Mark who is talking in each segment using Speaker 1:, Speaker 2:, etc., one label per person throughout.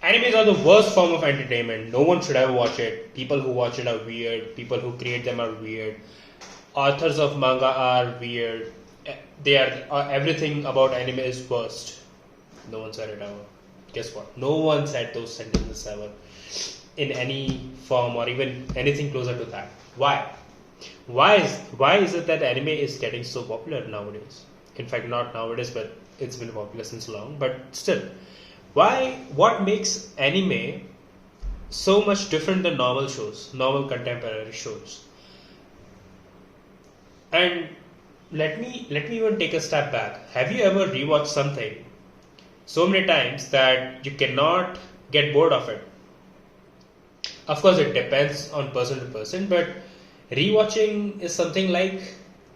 Speaker 1: Animes are the worst form of entertainment. No one should ever watch it. People who watch it are weird. People who create them are weird. Authors of manga are weird. They are everything about anime is worst. No one said it ever. Guess what? No one said those sentences ever in any form or even anything closer to that. Why? Why is it that anime is getting so popular nowadays? In fact, not nowadays, but it's been popular since long. But still, why? What makes anime so much different than normal shows, normal contemporary shows? And let me even take a step back. Have you ever rewatched something so many times that you cannot get bored of it? Of course, it depends on person to person, but rewatching is something like,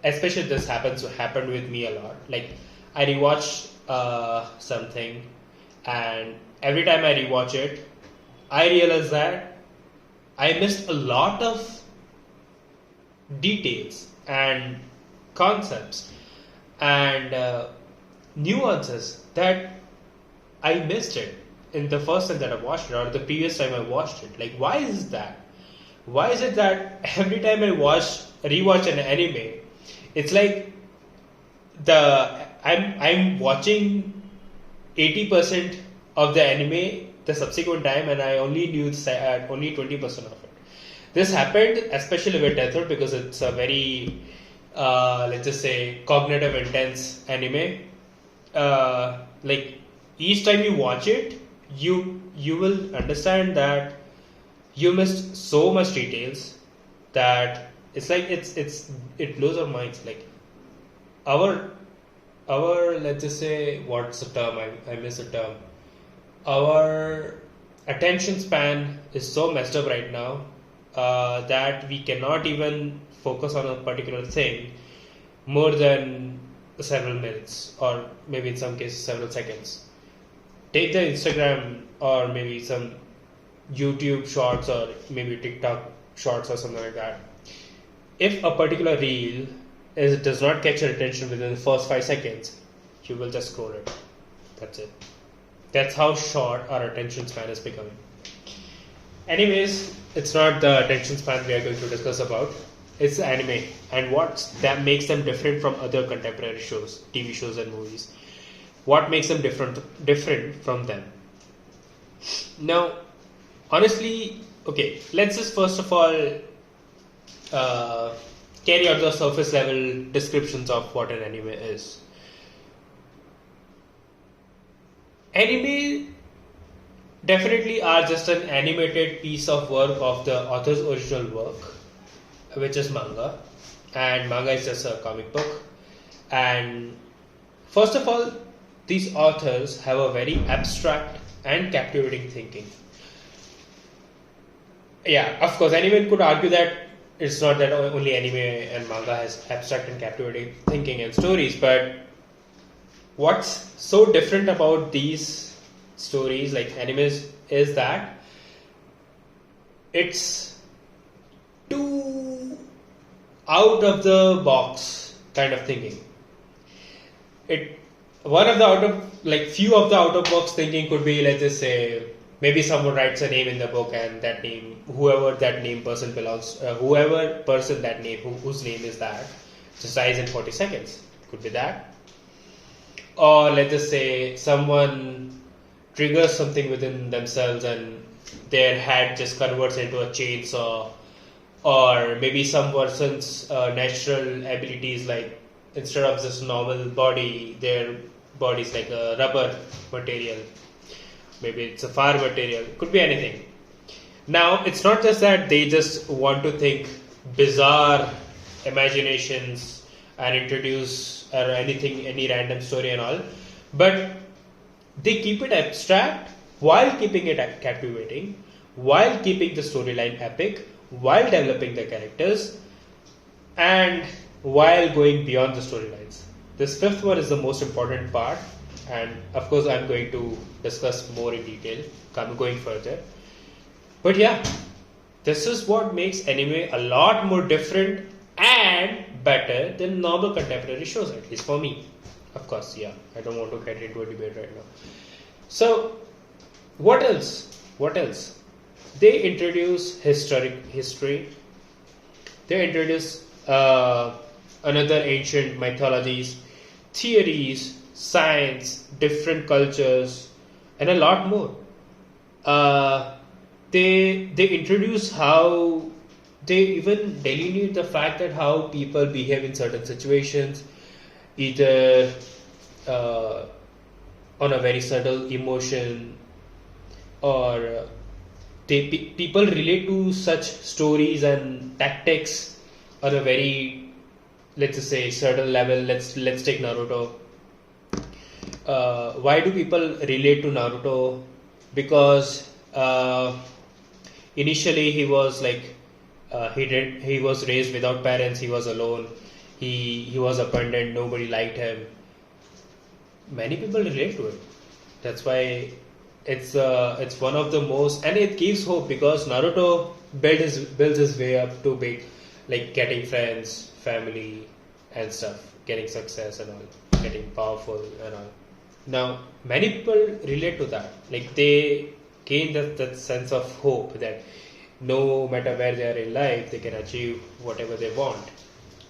Speaker 1: especially this happened with me a lot. Like I rewatch something, and every time I rewatch it, I realize that I missed a lot of details and concepts and nuances that I missed it in the first time that I watched it or the previous time I watched it. Like, why is that? Why is it that every time I rewatch an anime, it's like I'm watching 80% of the anime the subsequent time, and I only knew only 20% of it. This happened especially with Death Note because it's a very let's just say cognitive intense anime. Like each time you watch it, you will understand that you missed so much details that it's like it blows our minds. Like our let's just say, what's the term? I miss the term. Our attention span is so messed up right now that we cannot even focus on a particular thing more than several minutes or maybe in some cases several seconds. Take the Instagram or maybe some YouTube shorts or maybe TikTok shorts or something like that. If a particular reel does not catch your attention within the first 5 seconds, you will just scroll it. That's it. That's how short our attention span is becoming. Anyways, it's not the attention span we are going to discuss about. It's anime and what that makes them different from other contemporary shows, TV shows and movies. What makes them different from them? Now, honestly, okay, let's just first of all carry out the surface level descriptions of what an anime is. Anime definitely are just an animated piece of work of the author's original work, which is manga, and manga is just a comic book. And first of all, these authors have a very abstract and captivating thinking. Yeah, of course, anyone could argue that it's not that only anime and manga has abstract and captivating thinking and stories, but what's so different about these stories like animes is that it's too out of the box kind of thinking. Few of the out of box thinking could be, let's just say, maybe someone writes a name in the book and that name, whoever that name person belongs, whoever person that name, whose name is that, just dies in 40 seconds. Could be that. Or let's just say someone triggers something within themselves and their head just converts into a chainsaw. Or maybe some person's natural abilities, like instead of just normal body, their body is like a rubber material. Maybe it's a fire material. Could be anything. Now, it's not just that they just want to think bizarre imaginations and introduce or any random story and all, but they keep it abstract while keeping it captivating, while keeping the storyline epic, while developing the characters, and while going beyond the storylines. This fifth one is the most important part, and of course I'm going to discuss more in detail going further. But yeah, this is what makes anime a lot more different and better than normal contemporary shows, at least for me. Of course, yeah, I don't want to get into a debate right now. So, What else? What else? They introduce history. They introduce another ancient mythologies, theories, science, different cultures, and a lot more. They introduce how they even delineate the fact that how people behave in certain situations, either uh, on a very subtle emotion, or people relate to such stories and tactics on a very, let's just say, certain level. Let's take Naruto. Why do people relate to Naruto? Because initially he was like he was raised without parents. He was alone. He was abandoned. Nobody liked him. Many people relate to it. That's why it's one of the most, and it gives hope because Naruto builds his way up to big, like getting friends, family, and stuff, getting success and all, getting powerful and all. Now many people relate to that. Like they gain that sense of hope that no matter where they are in life, they can achieve whatever they want,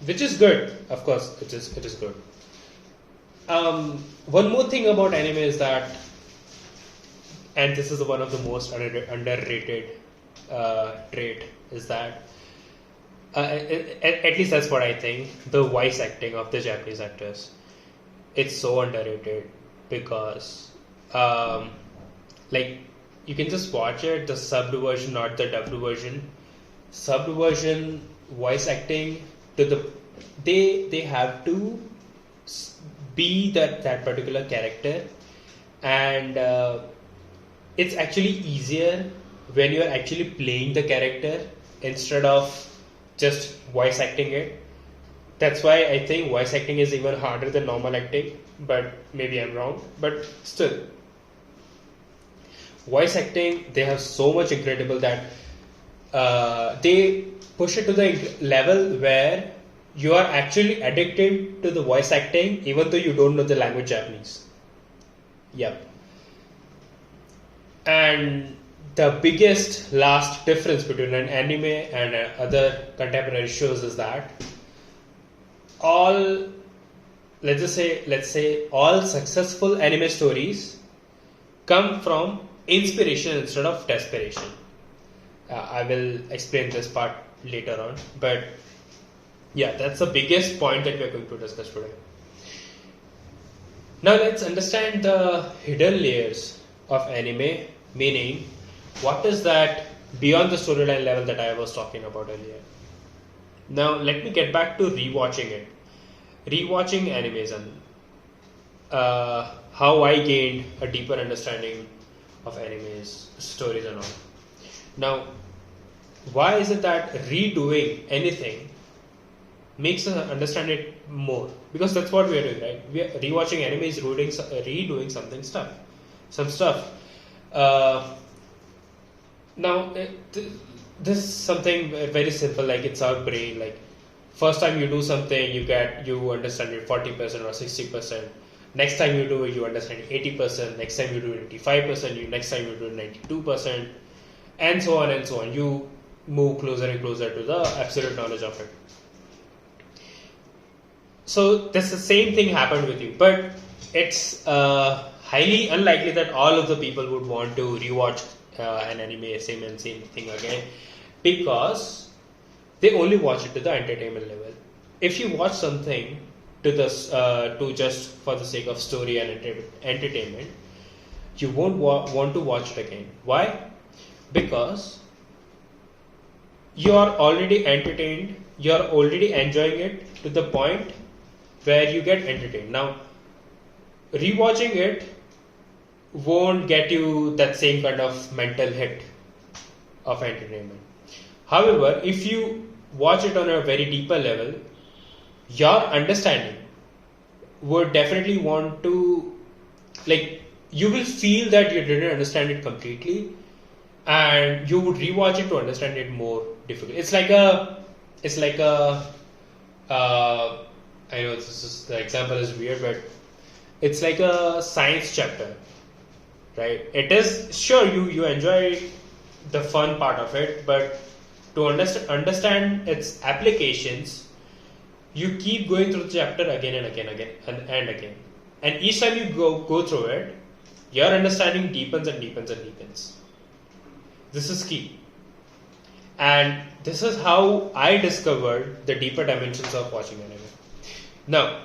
Speaker 1: which is good. Of course, it is good. One more thing about anime is that, and this is one of the most underrated trait, is that at least that's what I think. The voice acting of the Japanese actors, it's so underrated because, like, you can just watch it, the subbed version, not the dubbed version. Subbed version voice acting to they have to be that particular character, and it's actually easier when you're actually playing the character instead of just voice acting it. That's why I think voice acting is even harder than normal acting, but maybe I'm wrong. But still, voice acting, they have so much incredible that they push it to the level where you are actually addicted to the voice acting even though you don't know the language Japanese. Yep. And the biggest last difference between an anime and other contemporary shows is that all, let's say all successful anime stories come from inspiration instead of desperation. I will explain this part later on, but yeah, that's the biggest point that we are going to discuss today. Now let's understand the hidden layers of anime, meaning what is that beyond the storyline level that I was talking about earlier. Now let me get back to rewatching it. Rewatching animes and how I gained a deeper understanding of animes, stories and all. Now, why is it that redoing anything makes us understand it more? Because that's what we are doing, right? We are rewatching animes, redoing some stuff. Now, this is something very simple, like it's our brain. Like, first time you do something, you understand it 40% or 60%. Next time you do it, you understand it 80%. Next time you do it 85%. Next time you do it 92%, and so on and so on. You move closer and closer to the absolute knowledge of it. So that's the same thing happened with you, but it's highly unlikely that all of the people would want to rewatch an anime same thing again, because they only watch it to the entertainment level. If you watch something to just for the sake of story and entertainment, you won't want to watch it again. Why? Because you're already entertained, you're already enjoying it to the point where you get entertained. Now, rewatching it won't get you that same kind of mental hit of entertainment. However, if you watch it on a very deeper level, your understanding would definitely want to, like, you will feel that you didn't understand it completely, and you would rewatch it to understand it more difficult. It's like a I know the example is weird, but it's like a science chapter, right? It is sure you enjoy the fun part of it, but to understand its applications, you keep going through the chapter again and again, and each time you go through it, your understanding deepens and deepens and deepens. This is key, and this is how I discovered the deeper dimensions of watching anime. Now,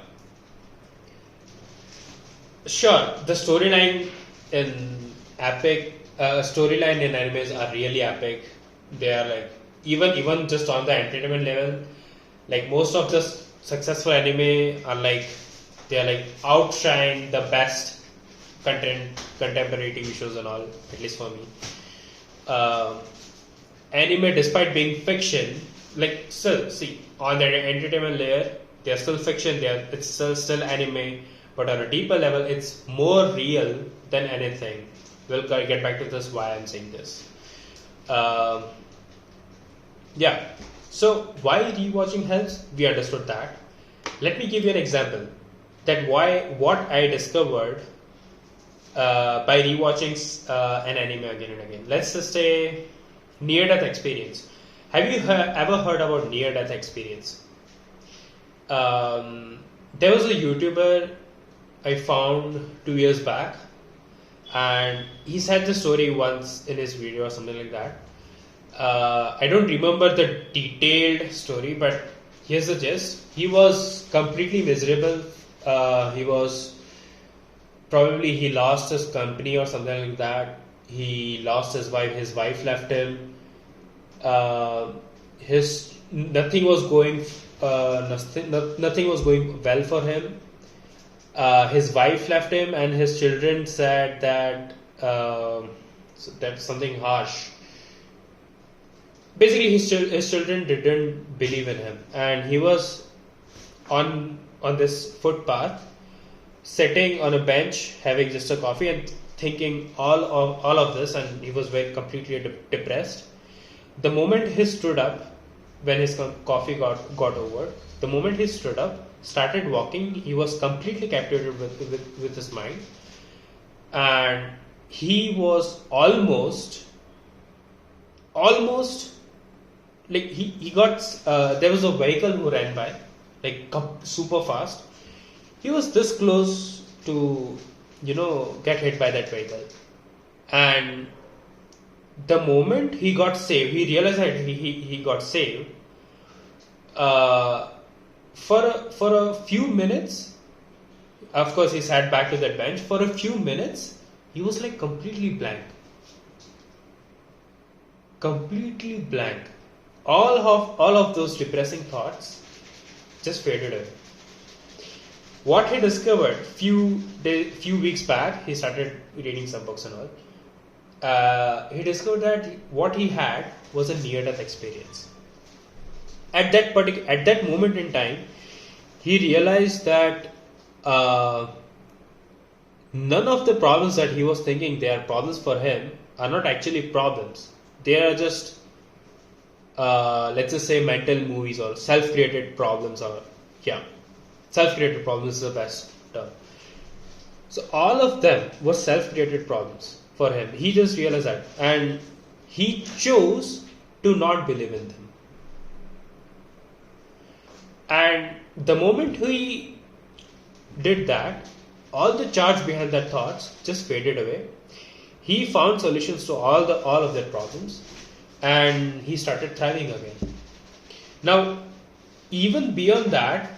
Speaker 1: sure, the storyline in storyline in animes are really epic. They are like even just on the entertainment level, like most of the successful anime are like they are like outshine the best contemporary TV shows and all. At least for me, anime, despite being fiction, like still see on the entertainment layer, they are still fiction. It's still anime, but on a deeper level, it's more real than anything. We'll get back to this, why I'm saying this. Yeah. So why rewatching helps? We understood that. Let me give you an example. That what I discovered by rewatching an anime again and again. Let's just say near-death experience. Have you ever heard about near-death experience? There was a YouTuber I found 2 years back, and he said the story once in his video or something like that. I don't remember the detailed story, but here's the gist. He was completely miserable. He lost his company or something like that. He lost his wife. His wife left him. Nothing was going well for him. His wife left him, and his children said that that's something harsh. Basically, his children didn't believe in him, and he was on this footpath, sitting on a bench, having just a coffee, and thinking all of this, and he was very completely depressed. The moment he stood up, when his coffee got over, the moment he stood up, started walking, he was completely captivated with his mind, and he was almost like he got there was a vehicle who ran by like super fast. He was this close to get hit by that vehicle, and the moment he got saved, he realized that he got saved. For a few minutes, of course, he sat back to that bench. For a few minutes, he was like completely blank. All of those depressing thoughts just faded away. What he discovered few weeks back, he started reading some books and all. He discovered that what he had was a near-death experience. At that moment in time, he realized that none of the problems that he was thinking they are problems for him are not actually problems. They are just let's just say mental movies or self-created problems, self-created problems is the best term. So all of them were self-created problems for him. He just realized that, and he chose to not believe in them. And the moment he did that, all the charge behind that thoughts just faded away. He found solutions to all of their problems, and he started thriving again. Now, even beyond that,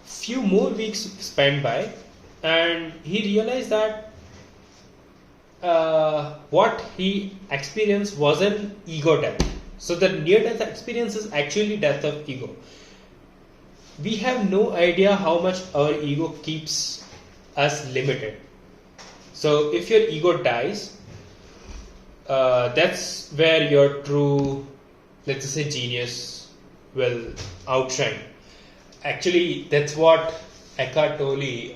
Speaker 1: few more weeks spent by, and he realized that what he experienced wasn't ego death. So the near-death experience is actually death of ego. We have no idea how much our ego keeps us limited. So if your ego dies, that's where your true, let's just say, genius will outshine. Actually, that's what Eckhart Tolle,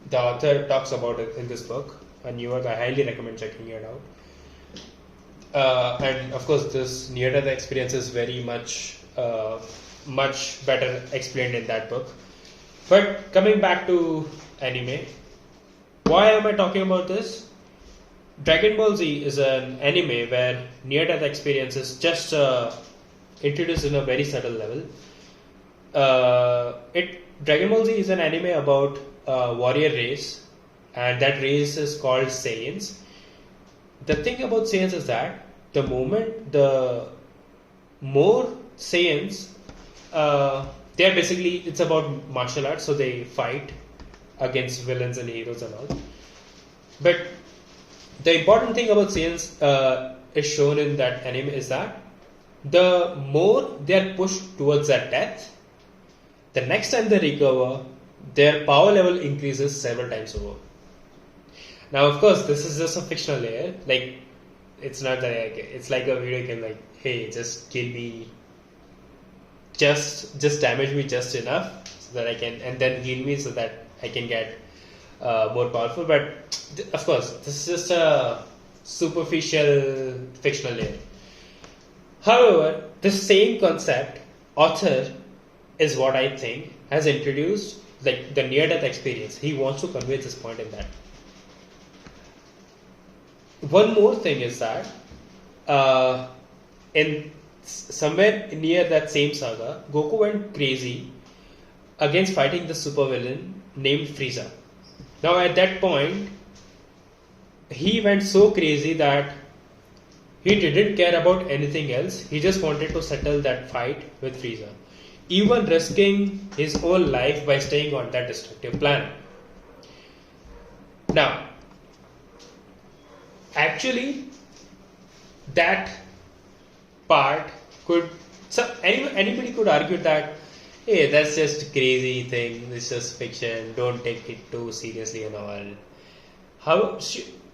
Speaker 1: the author, talks about it in this book, A New Earth. I highly recommend checking it out. And of course, this near-death experience is very much better explained in that book. But coming back to anime, Why am I talking about this? Dragon Ball Z is an anime where near-death experience is just introduced in a very subtle level. Dragon Ball Z is an anime about a warrior race, and that race is called Saiyans. The thing about Saiyans is that the more Saiyans, they are basically, it's about martial arts, so they fight against villains and heroes and all. But the important thing about Saiyans is shown in that anime is that the more they are pushed towards that death, the next time they recover, their power level increases several times over. Now, of course, this is just a fictional layer. Like, it's not that it's like a video game. Like, hey, just kill me, just damage me just enough so that I can, and then heal me so that I can get more powerful. But of course, this is just a superficial fictional layer. However, the same concept, author, is what I think has introduced, like the near-death experience. He wants to convey this point in that. One more thing is that in somewhere near that same saga, Goku went crazy against fighting the supervillain named Frieza. Now at that point, he went so crazy that he didn't care about anything else. He just wanted to settle that fight with Frieza, even risking his whole life by staying on that destructive planet. Now, actually, that part could, so anybody could argue that, hey, that's just a crazy thing, it's just fiction, don't take it too seriously and all.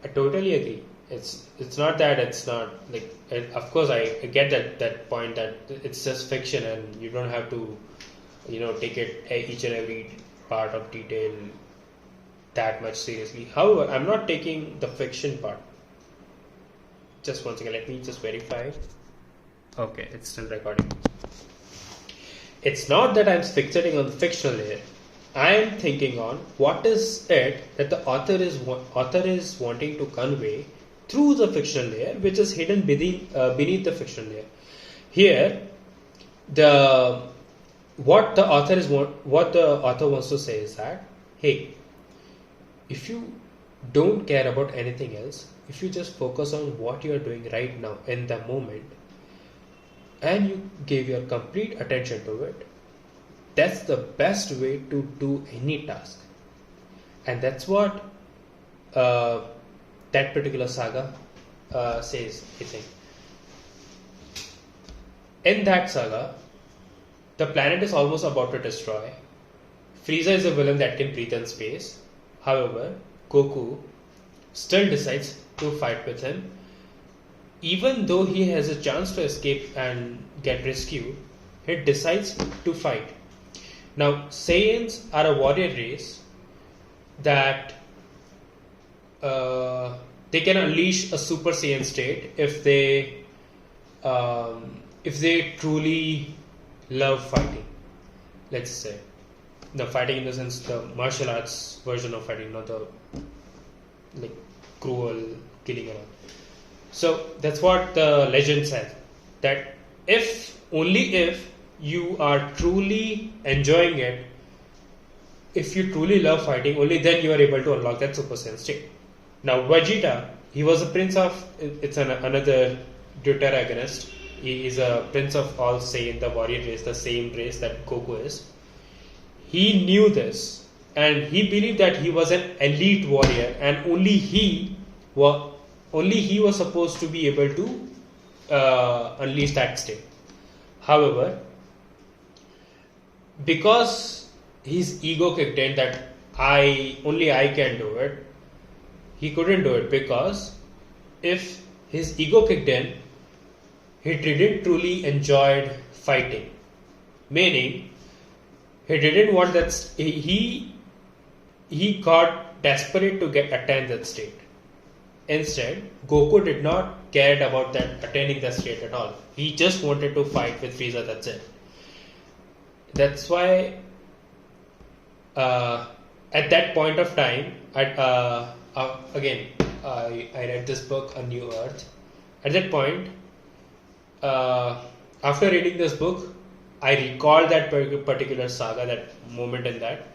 Speaker 1: I totally agree. It's not that it's not like, of course I get that point that it's just fiction and you don't have to take it each and every part of detail that much seriously. However, I'm not taking the fiction part. Just one second, let me just verify. Okay, it's still recording. It's not that I'm fixating on the fictional layer. I am thinking on what is it that the author is wanting to convey through the fictional layer, which is hidden beneath the fictional layer. Here, what the author wants to say is that, hey, if you don't care about anything else, if you just focus on what you are doing right now in the moment, and you give your complete attention to it, that's the best way to do any task. And that's what that particular saga says, I think. In that saga, the planet is almost about to destroy. Frieza is a villain that can breathe in space. However, Goku still decides to fight with him. Even though he has a chance to escape and get rescued, he decides to fight. Now, Saiyans are a warrior race that they can unleash a Super Saiyan state if they truly love fighting. Let's say, the fighting in the sense the martial arts version of fighting, not the like cruel killing and all. So that's what the legend says, that only if you are truly enjoying it, if you truly love fighting, only then you are able to unlock that Super Saiyan state. Now Vegeta, he was a prince of, another deuteragonist. He is a prince of all Saiyan, the warrior race, the same race that Goku is. He knew this and he believed that he was an elite warrior and only he was supposed to be able to unleash that state. However, because his ego kicked in that only I can do it, he couldn't do it, because if his ego kicked in, he didn't truly enjoy fighting. Meaning, he didn't want that. He got desperate to attain that state. Instead, Goku did not care about attaining that state at all. He just wanted to fight with Frieza. That's it. That's why at that point of time, again, I read this book, A New Earth. At that point, after reading this book, I recalled that particular saga, that moment in that,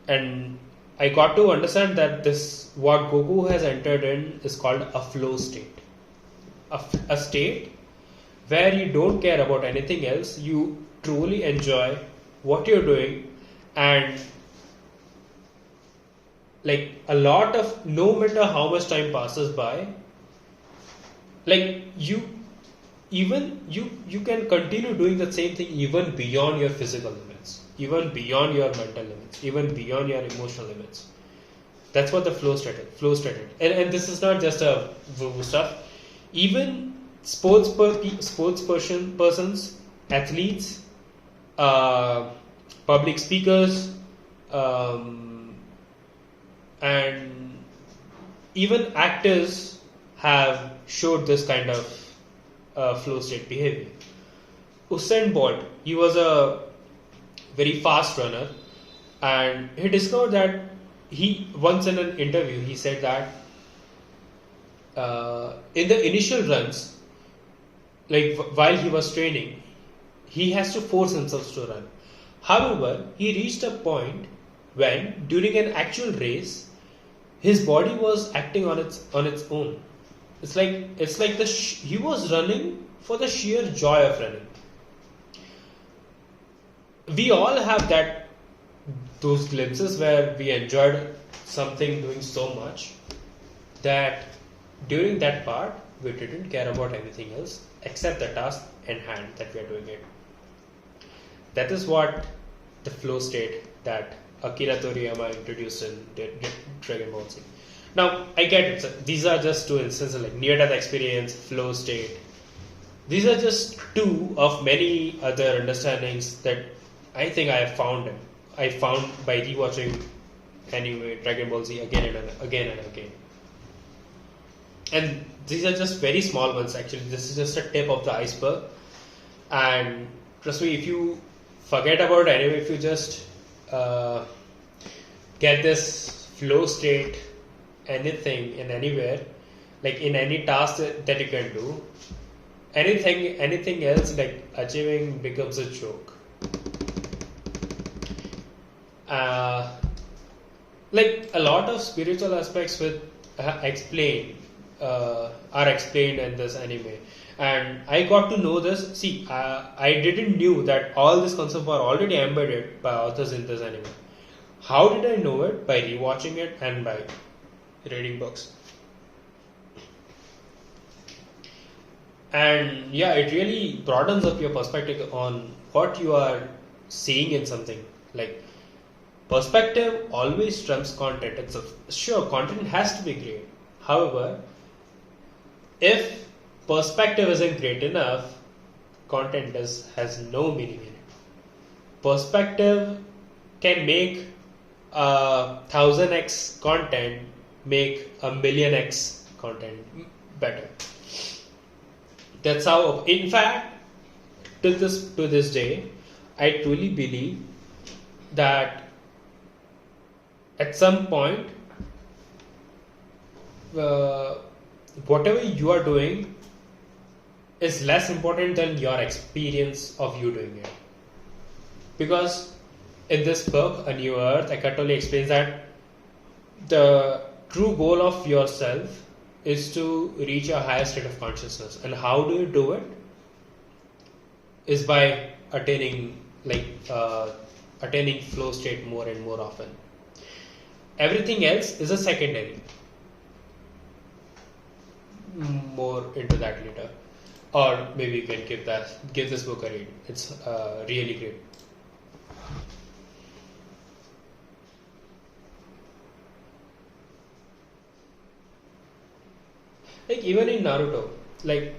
Speaker 1: and I got to understand that this, what Goku has entered in, is called a flow state. A state where you don't care about anything else, you truly enjoy what you're doing, and like a lot of, no matter how much time passes by, like you can continue doing the same thing even beyond your physical limits, even beyond your mental limits, even beyond your emotional limits. That's what the flow state is. And this is not just a woo stuff. Even persons, athletes, public speakers, and even actors have showed this kind of flow state behavior. Usain Bolt, he was a very fast runner, and he discovered that he once in an interview he said that in the initial runs, like while he was training, he has to force himself to run. However, he reached a point when during an actual race, his body was acting on its own. It's like he was running for the sheer joy of running. We all have those glimpses where we enjoyed something doing so much that during that part we didn't care about anything else except the task in hand that we are doing it. That is what the flow state that Akira Toriyama introduced in Dragon Ball Z. Now, I get it. So these are just two instances, like near-death experience, flow state. These are just two of many other understandings that I think I have found. I found by rewatching anime Dragon Ball Z again and again. And these are just very small ones. Actually, this is just a tip of the iceberg. And trust me, if you forget about anime, if you just get this flow state, anything in anywhere, like in any task that you can do, anything else like achieving becomes a joke. Like a lot of spiritual aspects are explained in this anime, and I got to know this. See, I didn't knew that all these concepts were already embedded by authors in this anime. How did I know it? By rewatching it and by reading books. And yeah, it really broadens up your perspective on what you are seeing in something. Like, perspective always trumps content. Sure, content has to be great. However, if perspective isn't great enough, content has no meaning in it. Perspective can make 1000x content make 1,000,000x content better. That's how, in fact, to this day, I truly believe that at some point, whatever you are doing is less important than your experience of you doing it. Because in this book, A New Earth, Eckhart Tolle explains that the true goal of yourself is to reach a higher state of consciousness. And how do you do it? Is by attaining flow state more and more often. Everything else is a secondary. More into that later. Or maybe you can give this book a read. It's really great. Like even in Naruto, like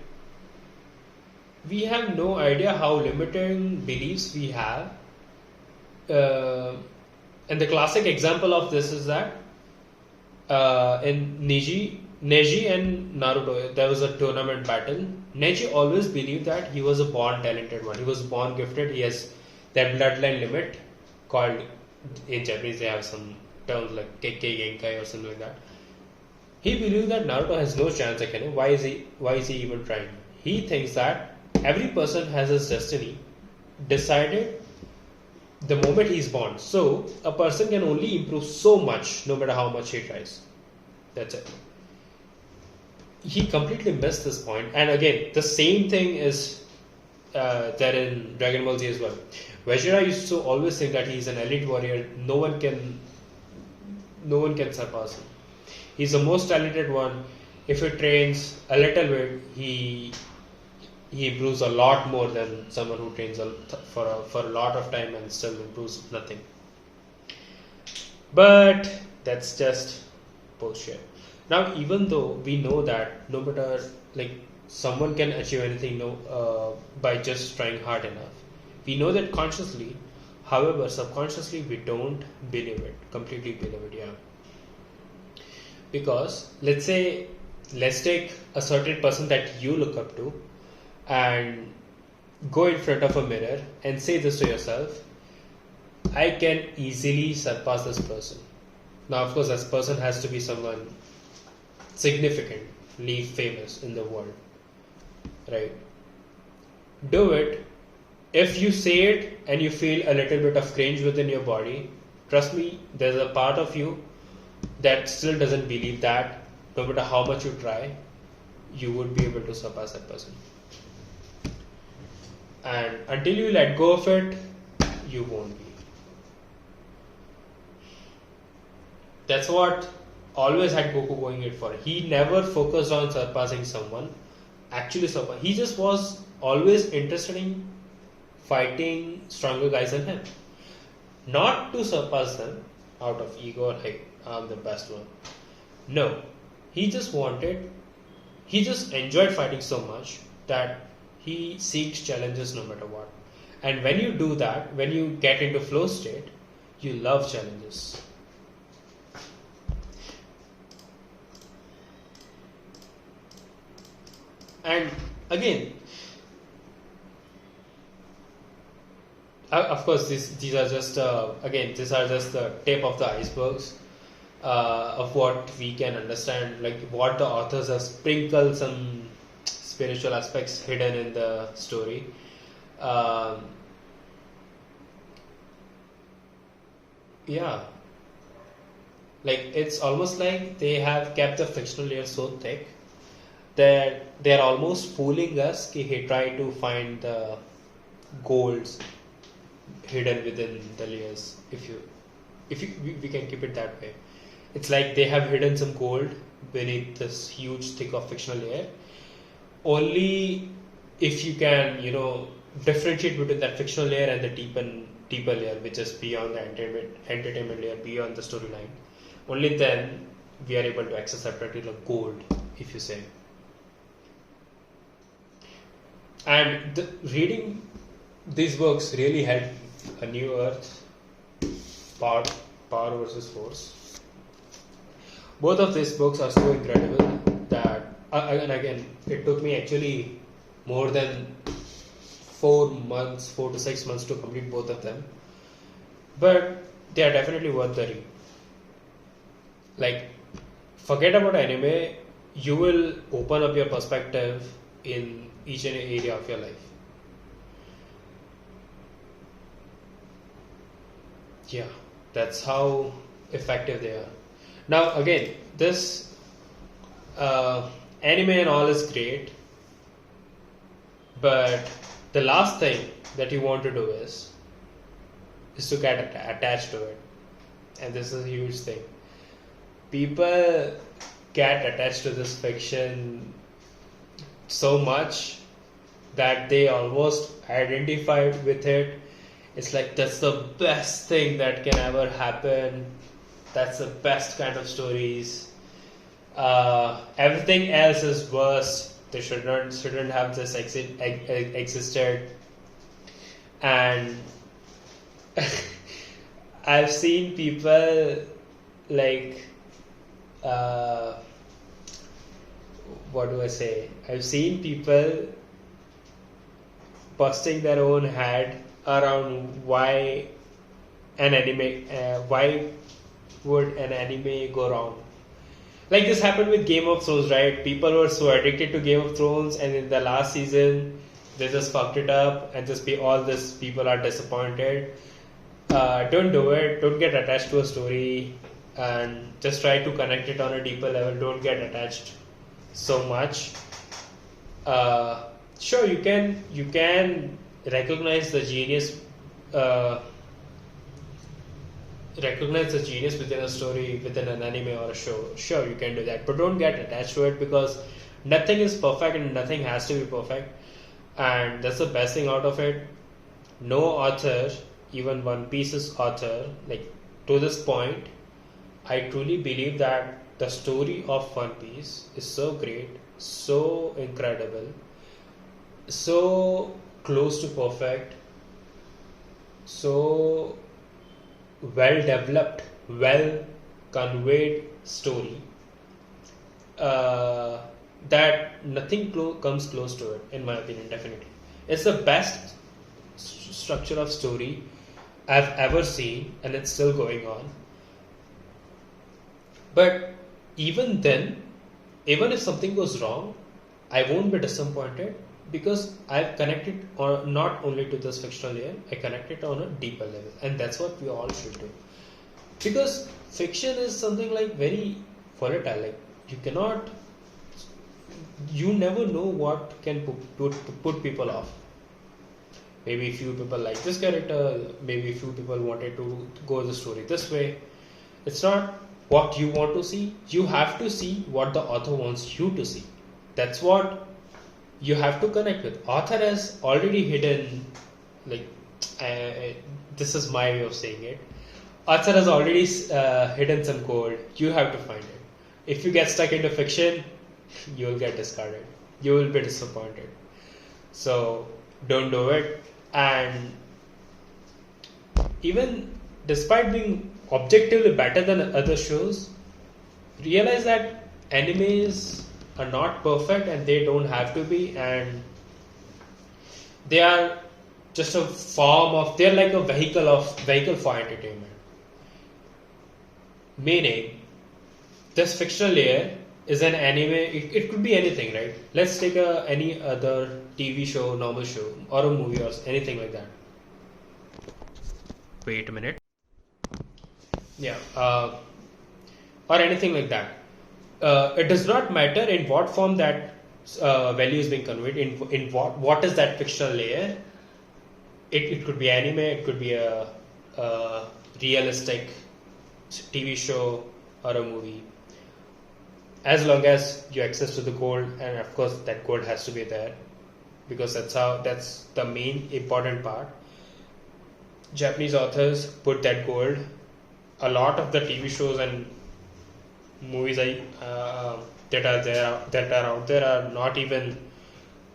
Speaker 1: we have no idea how limiting beliefs we have. And the classic example of this is that in Neji and Naruto, there was a tournament battle. Neji always believed that he was a born talented one. He was born gifted. He has that bloodline limit called, in Japanese they have some terms like Kekkei Genkai or something like that. He believes that Naruto has no chance again. Why is he even trying? He thinks that every person has his destiny decided the moment he's born. So a person can only improve so much no matter how much he tries. That's it. He completely missed this point. And again, the same thing is there in Dragon Ball Z as well. Vegeta used to always think that he's an elite warrior. No one can surpass him. He's the most talented one. If he trains a little bit, he improves a lot more than someone who trains for a lot of time and still improves nothing. But that's just bullshit. Now, even though we know that no matter like someone can achieve anything by just trying hard enough, we know that consciously. However, subconsciously we don't believe it, completely believe it. Yeah. Because let's take a certain person that you look up to and go in front of a mirror and say this to yourself: I can easily surpass this person. Now, of course, this person has to be someone significantly famous in the world, right? Do it. If you say it and you feel a little bit of cringe within your body, trust me, there's a part of you that still doesn't believe that no matter how much you try, you would be able to surpass that person. And until you let go of it, you won't be. That's what always had Goku going it for. He never focused on surpassing someone, actually surpass. He just was always interested in fighting stronger guys than him. Not to surpass them out of ego, like I'm the best one. No. He just enjoyed fighting so much that he seeks challenges no matter what. And when you do that, when you get into flow state, you love challenges. And again, of course, these are just the tip of the icebergs of what we can understand, like what the authors have sprinkled some spiritual aspects hidden in the story. Yeah, like it's almost like they have kept the fictional layer so thick that they're almost fooling us. He tried to find the golds hidden within the layers. We can keep it that way. It's like they have hidden some gold beneath this huge thick of fictional layer. Only if you can, differentiate between that fictional layer and the deeper layer, which is beyond the entertainment layer, beyond the storyline. Only then we are able to access that particular gold, if you say. And reading these books really helped A New Earth, Power versus Force. Both of these books are so incredible that, and again, it took me actually more than 4 to 6 months to complete both of them. But they are definitely worth the read. Like, forget about anime, you will open up your perspective in each and every area of your life. Yeah, that's how effective they are. Now again, this anime and all is great, but the last thing that you want to do is to get attached to it. And this is a huge thing. People get attached to this fiction so much that they almost identified with it. It's like, that's the best thing that can ever happen. That's the best kind of stories. Everything else is worse. They shouldn't have this existed. And I've seen people like what do I say? I've seen people busting their own head around why an anime, why would an anime go wrong? Like this happened with Game of Thrones, right? People were so addicted to Game of Thrones, and in the last season, they just fucked it up, and just be all this people are disappointed. Don't do it. Don't get attached to a story, and just try to connect it on a deeper level. Don't get attached so much. Sure, you can recognize the genius. Recognize the genius within a story, within an anime or a show. Sure, you can do that, but don't get attached to it, because nothing is perfect and nothing has to be perfect. And that's the best thing out of it. No author, even One Piece's author, like to this point, I truly believe that the story of One Piece is so great, so incredible, so close to perfect, so well developed, well conveyed story, that nothing comes close to it, in my opinion. Definitely, it's the best structure of story I've ever seen, and it's still going on. But even then, even if something goes wrong, I won't be disappointed, because I've connected not only to this fictional layer, I connect it on a deeper level, and that's what we all should do. Because fiction is something like very volatile. Like you never know what can put people off. Maybe few people like this character, maybe few people wanted to go the story this way. It's not what you want to see. You have to see what the author wants you to see. That's what you have to connect with. Author has already hidden, like, this is my way of saying it. Author has already hidden some code. You have to find it. If you get stuck into fiction, you will get discarded. You will be disappointed. So don't do it. And even despite being objectively better than other shows, realize that animes are not perfect, and they don't have to be, and they are just a form of, they're like a vehicle for entertainment. Meaning, this fictional layer is an anime. It could be anything, right? Let's take any other TV show, normal show, or a movie, or anything like that. Wait a minute. Yeah, or anything like that. It does not matter in what form that value is being conveyed. In what is that fictional layer? It could be anime. It could be a realistic TV show or a movie. As long as you access to the gold, and of course that gold has to be there, because that's the main important part. Japanese authors put that gold. A lot of the TV shows and movies that are out there are not even.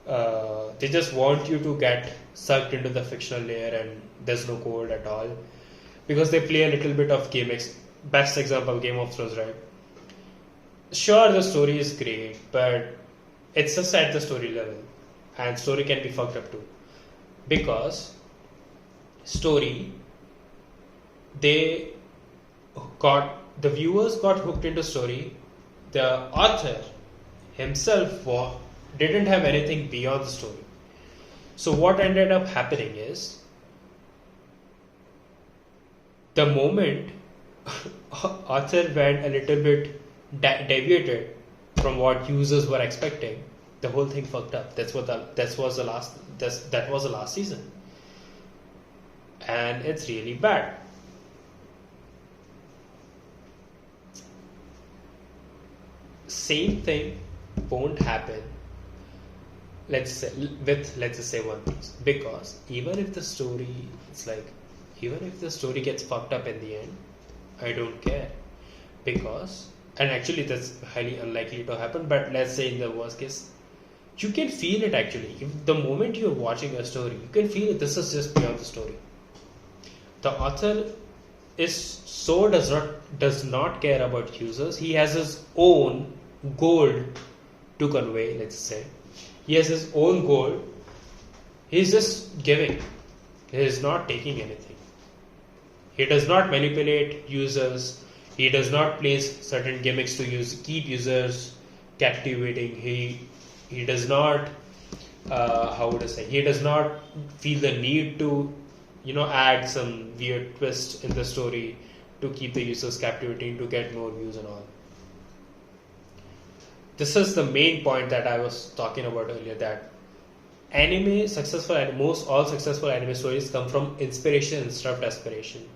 Speaker 1: They just want you to get sucked into the fictional layer, and there's no gold at all, because they play a little bit of gimmicks. Best example, Game of Thrones, right? Sure, the story is great, but it's just at the story level, and story can be fucked up too, because story, the viewers got hooked into story. The author himself didn't have anything beyond the story. So what ended up happening is, the moment author went a little bit deviated from what users were expecting, the whole thing fucked up. That was the last season, and it's really bad. Same thing won't happen. Let's just say One Piece, because even if the story gets fucked up in the end, I don't care, because, and actually that's highly unlikely to happen, but let's say in the worst case, you can feel it actually. If the moment you're watching a story, you can feel it. This is just beyond the story. The author does not care about users. He has his own goal to convey. Let's say he has his own goal. He's just giving. He is not taking anything. He does not manipulate users. He does not place certain gimmicks to keep users captivating. He does not how would I say? He does not feel the need to add some weird twist in the story to keep the users captivating, to get more views and all. This is the main point that I was talking about earlier, that most all successful anime stories come from inspiration instead of desperation.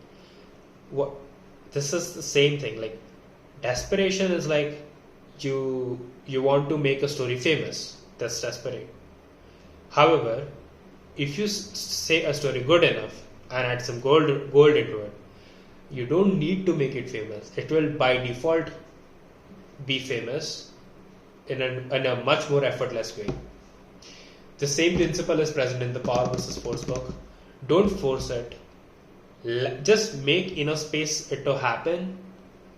Speaker 1: This is the same thing. Like, desperation is like you want to make a story famous. That's desperate. However, if you say a story good enough and add some gold into it, you don't need to make it famous. It will by default be famous in a much more effortless way. The same principle is present in the Power versus Force book. Don't force it. Just make enough space it to happen,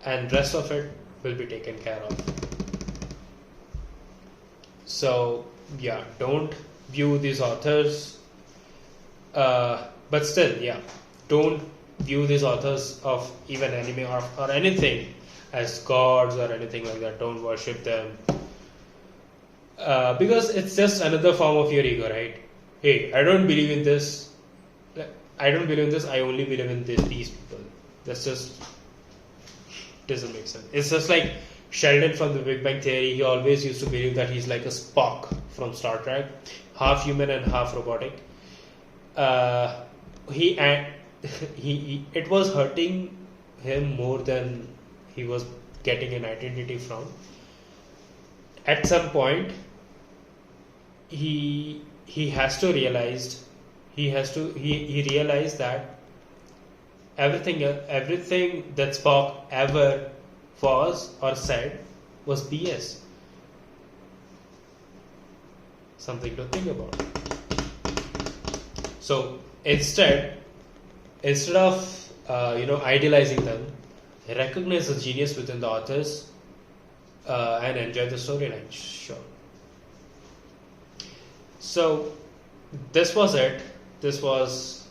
Speaker 1: and rest of it will be taken care of. So yeah, don't view these authors, but still, yeah, don't view these authors of even anime or anything as gods or anything like that. Don't worship them, because it's just another form of your ego, right? Hey, I don't believe in this. I only believe in these people. That's just doesn't make sense. It's just like Sheldon from the Big Bang Theory. He always used to believe that he's like a Spock from Star Trek, half human and half robotic. It was hurting him more than he was getting an identity from. At some point, he realized that everything that Spock ever was or said was BS. Something to think about. So instead of idealizing them, recognize the genius within the authors and enjoy the storyline. Sure. So this was it. This was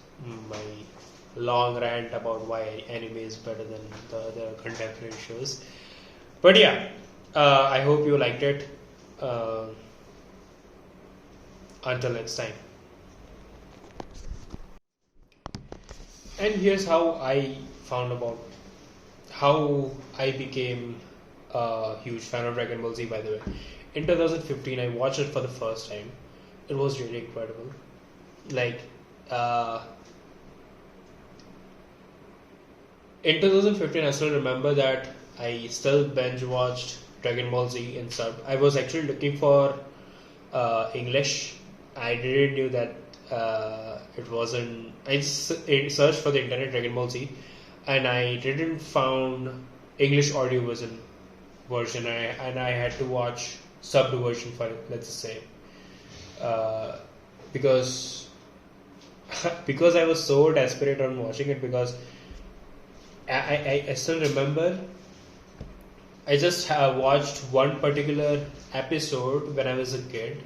Speaker 1: my long rant about why anime is better than the other contemporary shows. But yeah, I hope you liked it. Until next time. And here's how I became a huge fan of Dragon Ball Z, by the way. In 2015, I watched it for the first time. It was really incredible. Like, in 2015, I still remember that I still binge watched Dragon Ball Z in sub. I was actually looking for English. I didn't knew that it wasn't. I searched for the internet Dragon Ball Z, and I didn't found English audio version. I had to watch subbed version for it. Let's just say, because I was so desperate on watching it, because I still remember I just watched one particular episode when I was a kid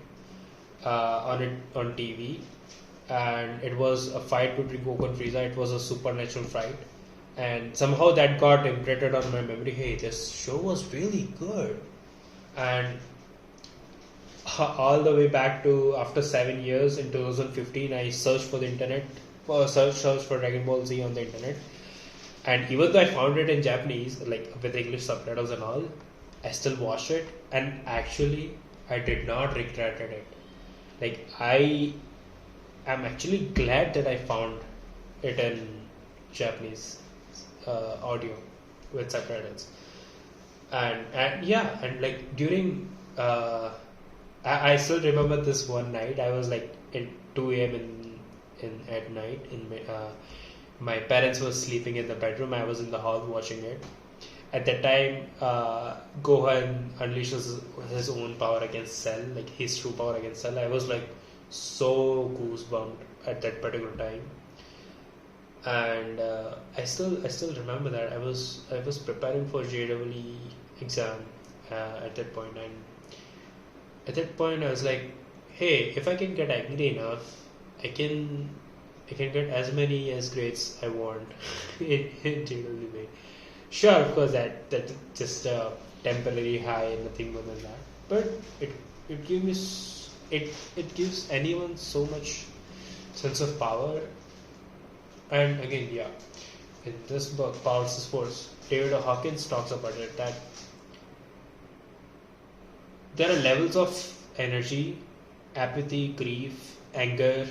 Speaker 1: on TV, and it was a fight between Goku and Frieza. It was a supernatural fight, and somehow that got imprinted on my memory. Hey, this show was really good, and all the way back to after 7 years in 2015, I searched for the internet, searched for Dragon Ball Z on the internet, and even though I found it in Japanese, like with English subtitles and all, I still watched it, and actually I did not regret it. Like, I am actually glad that I found it in Japanese audio with subtitles, and yeah, and like during I still remember this one night. I was like in 2 a.m. at night. My parents were sleeping in the bedroom. I was in the hall watching it. At that time, Gohan unleashes his own power against Cell, like his true power against Cell. I was like so goosebumped at that particular time, and I still remember that I was preparing for JEE exam at that point, and at that point I was like, hey, if I can get angry enough, I can get as many as grades I want in JEE. Sure, of course, that just a temporary high, nothing more than that. But it it gives it gives anyone so much sense of power. And again, yeah, in this book, Power versus Force, David Hawkins talks about it that there are levels of energy, apathy, grief, anger,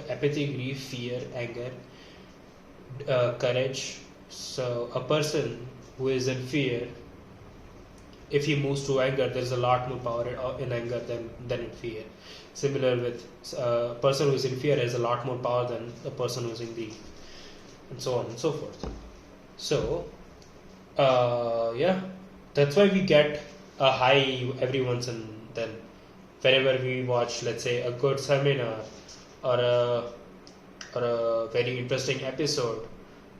Speaker 1: apathy, grief, fear, anger, courage. So a person who is in fear, if he moves to anger, there is a lot more power in anger than in fear. Similar with a person who is in fear has a lot more power than a person who is in grief, and so on and so forth. So, yeah, that's why we get a high every once and then. Whenever we watch, let's say, a good seminar or a very interesting episode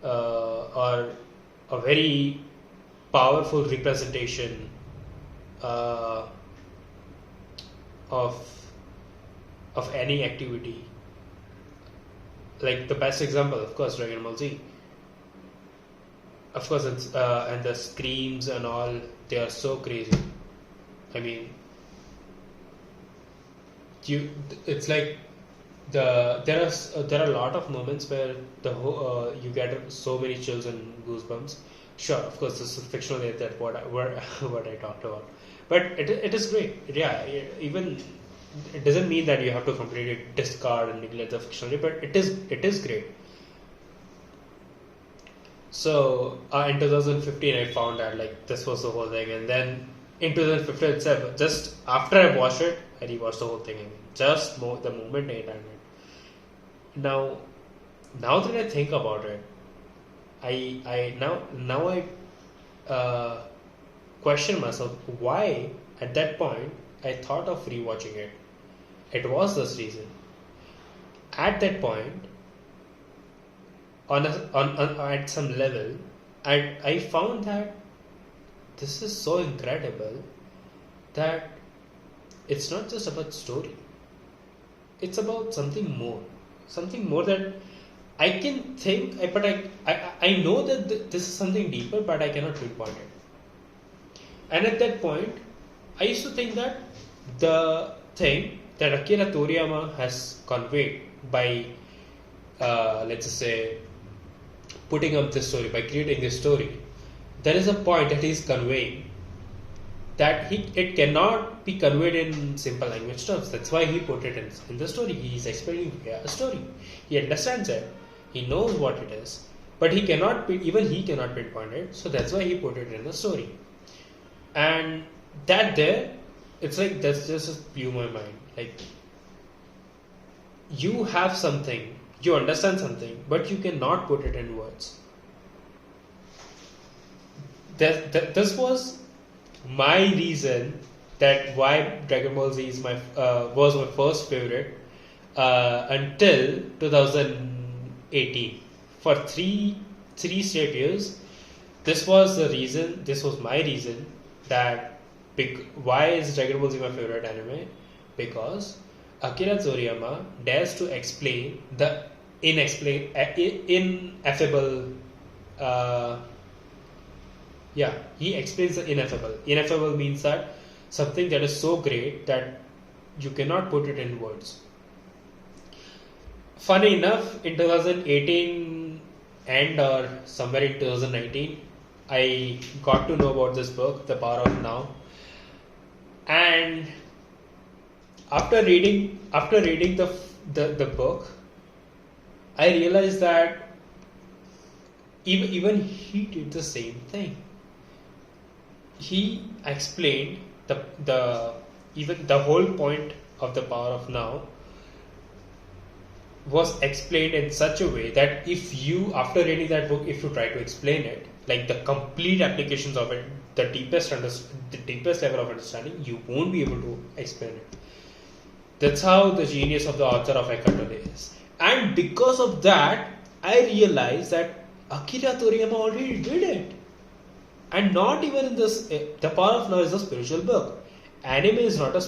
Speaker 1: or a very powerful representation of any activity. Like the best example, of course, Dragon Ball Z. Of course, it's and the screams and all, they are so crazy. I mean, it's like there are a lot of moments where you get so many chills and goosebumps. Sure, of course, this is fictional. That what I talked about, but it is great. Yeah, even it doesn't mean that you have to completely discard and neglect the fictional, but it is great. So in 2015, I found out like this was the whole thing, and then in 2015 itself, just after I watched it, I rewatched the whole thing again. Just the moment I done it. Now that I think about it, I question myself why at that point I thought of rewatching it. It was this reason. At that point, on at some level, I found that this is so incredible that it's not just about story. It's about something more that I can think, but I know that this is something deeper, but I cannot pinpoint it. And at that point, I used to think that the thing that Akira Toriyama has conveyed by, let's just say, putting up this story, by creating this story, there is a point that he is conveying that it cannot be conveyed in simple language terms. That's why he put it in the story. He is explaining a story. He understands it. He knows what it is, but he cannot pinpoint it. So that's why he put it in the story. And it's like that just blew my mind. Like, you have something, you understand something, but you cannot put it in words. This was my reason that why Dragon Ball Z is was my first favorite until 2018. For three straight years, this was my reason that why is Dragon Ball Z my favorite anime? Because Akira Toriyama dares to explain the ineffable. He explains the ineffable. Ineffable means that something that is so great that you cannot put it in words. Funny enough, in 2018 or somewhere in 2019, I got to know about this book, The Power of Now. And after reading the book, I realized that even he did the same thing. He explained the whole point of The Power of Now was explained in such a way that if you, after reading that book, if you try to explain it, like the complete applications of it, the deepest level of understanding, you won't be able to explain it. That's how the genius of the author of Eckhart Tolle is. And because of that, I realized that Akira Toriyama already did it. And not even in this, The Power of Now is a spiritual book. Anime is not a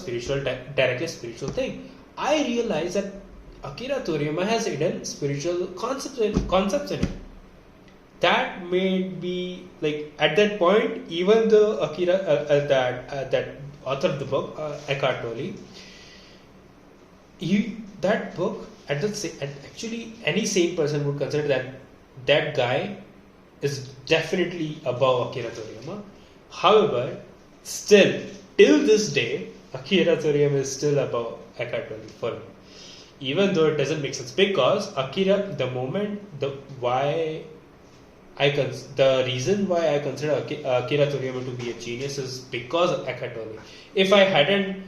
Speaker 1: directly spiritual thing. I realized that Akira Toriyama has hidden spiritual concepts in it. that made me like at that point, even the Akira that author of the book, Eckhart Tolle, that book actually any sane person would consider that guy is definitely above Akira Toriyama. However, still till this day, Akira Toriyama is still above Eckhart Tolle for me. Even though it doesn't make sense, because Akira, the reason why I consider Akira Toriyama to be a genius is because of Eckhart Tolle. If I hadn't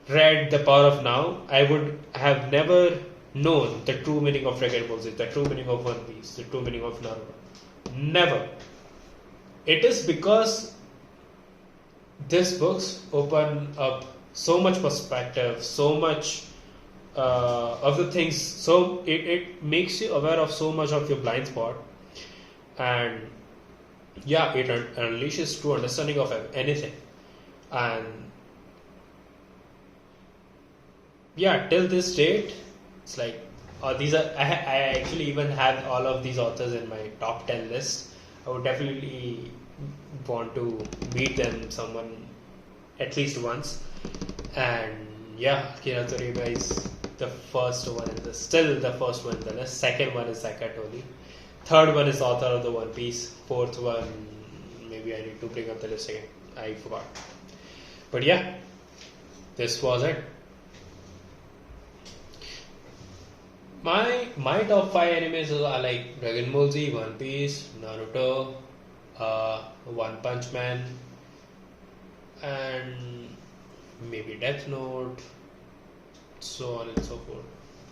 Speaker 1: read The Power of Now, I would have never known the true meaning of Dragon Ball Z, the true meaning of One Piece, the true meaning of Naruto. Never. It is because these books open up so much perspective, so much of the things, so it makes you aware of so much of your blind spot, and yeah, it unleashes true understanding of anything. And yeah, till this date, it's like these are I actually even have all of these authors in my top 10 list. I would definitely want to meet them, someone at least once. And yeah, Akira Toriyama is the first one still the first one in the list. Second one is Eckhart Tolle. Third one is author of the One Piece. Fourth one, maybe I need to bring up the list again. I forgot. But yeah, this was it. My top 5 animes are like Dragon Ball Z, One Piece, Naruto, One Punch Man, and maybe Death Note, so on and so forth.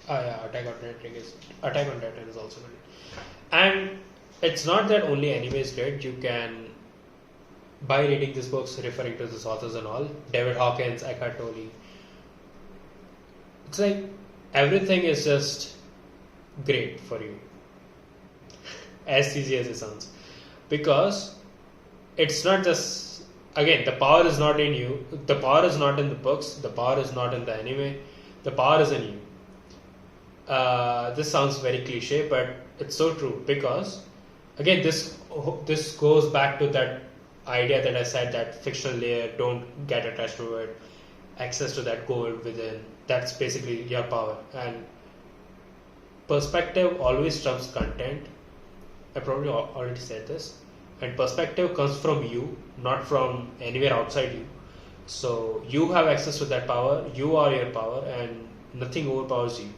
Speaker 1: Yeah, Attack on Titan is also good. And it's not that only anime is great. You can, by reading these books, referring to these authors and all, David Hawkins, Eckhart Tolle, it's like everything is just great for you, as easy as it sounds, because it's not just, again, the power is not in you, the power is not in the books, the power is not in the anime, the power is in you. This sounds very cliche, but it's so true, because again, this goes back to that idea that I said, that fictional layer, don't get attached to it, access to that gold within, that's basically your power. And perspective always trumps content. I probably already said this. And perspective comes from you, not from anywhere outside you. So you have access to that power, you are your power, and nothing overpowers you.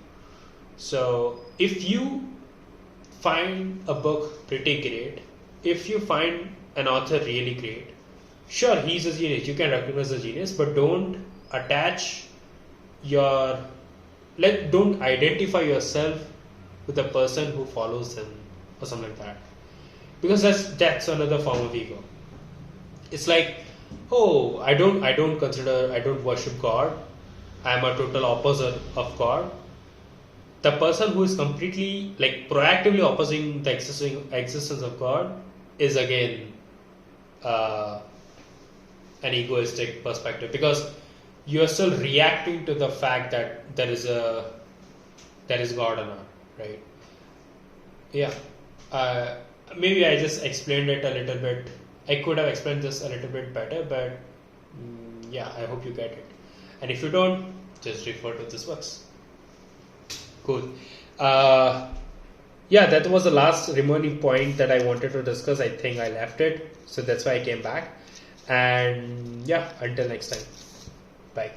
Speaker 1: So if you find a book pretty great, if you find an author really great, sure, he's a genius, you can recognize a genius, but don't attach don't identify yourself with the person who follows them or something like that, because that's another form of ego. It's like, oh, I don't worship God, I'm a total opposite of God. The person who is completely, like, proactively opposing the existence of God is again an egoistic perspective, because you are still reacting to the fact that there is God or not, right? Yeah. Maybe I just explained it a little bit. I could have explained this a little bit better, but yeah, I hope you get it. And if you don't, just refer to this works. Cool. Yeah, that was the last remaining point that I wanted to discuss. I think I left it, so that's why I came back. And yeah, until next time. Bye.